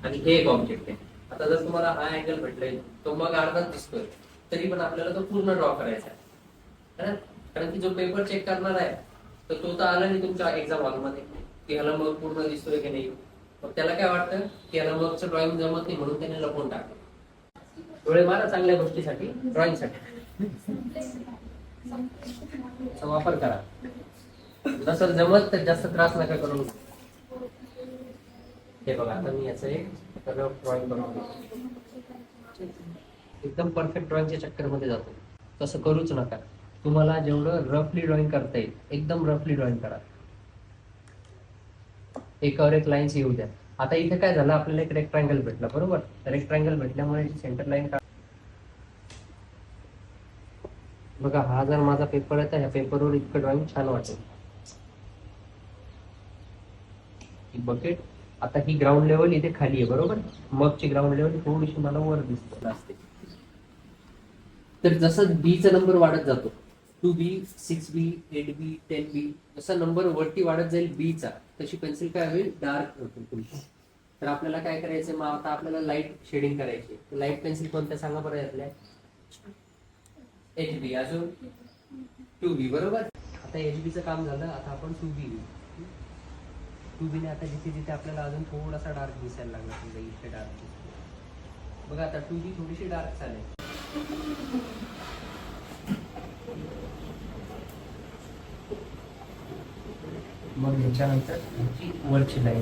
आणि हे एक ऑब्जेक्ट आहे. आता जर तुम्हाला हा अँगल भेटलाय, तो मग अर्धाच दिसतोय, तरी पण आपल्याला तो पूर्ण ड्रॉ करायचा आहे. कारण की जो पेपर चेक करणार आहे, तर तो तर आला नाही तुमच्या एक्झाम हॉलमध्ये की ह्याला मग पूर्ण दिसतोय की नाही. मग त्याला काय वाटतं की ह्याला मगचं ड्रॉइंग जमत नाही, म्हणून त्याने लपवून टाकलं. डोळे मारा चांगल्या गोष्टीसाठी, ड्रॉइंगसाठी वापर करा. नसेल जमत तर जास्त त्रास नका करू. हे बघा, आता मी याचं एक ड्रॉइंग बनवतो. एकदम परफेक्ट ड्रॉइंगच्या चक्करमध्ये जातो. तसं करूच नका. तुम्हाला जेवढं रफली ड्रॉइंग करता येईल, एकदम रफली ड्रॉइंग करा. एकावर एक लाईन्स येऊ द्या. आता इथे काय झालं, आपल्याला एक रेक्टँगल भेटला, बरोबर. रेक्टँगल भेटल्यामुळे सेंटर लाईन बघा. हा जर माझा पेपर आहे तर ह्या पेपरवर इतकं ड्रॉइंग छान वाटेल. बकेट. आता ही ग्राउंड लेवल इथे खाली आहे, बरोबर. मगची ग्राउंड लेवल थोडीशी मला वर दिसत असते. तर जसं बीचा नंबर वाढत जातो, 2B, 6B, 8B, 10B, जसा नंबर वरती वाढत जाईल बीचा, तशी पेन्सिल काय होईल, डार्क होतील तुमची. तर आपल्याला काय करायचं, मग आता आपल्याला लाईट शेडिंग करायची. लाईट पेन्सिल कोणत्या सांगा बरं यातल्या. HB, अजून 2B, बरोबर. आता HBचं काम झालं. आता आपण 2B ने आता जिथे जिथे आपल्याला अजून थोडासा डार्क दिसायला लागला, समजा इथे डार्क दिसतो बघा. आता 2B थोडीशी डार्क चालेल. मग याच्यानंतर वरची लाईन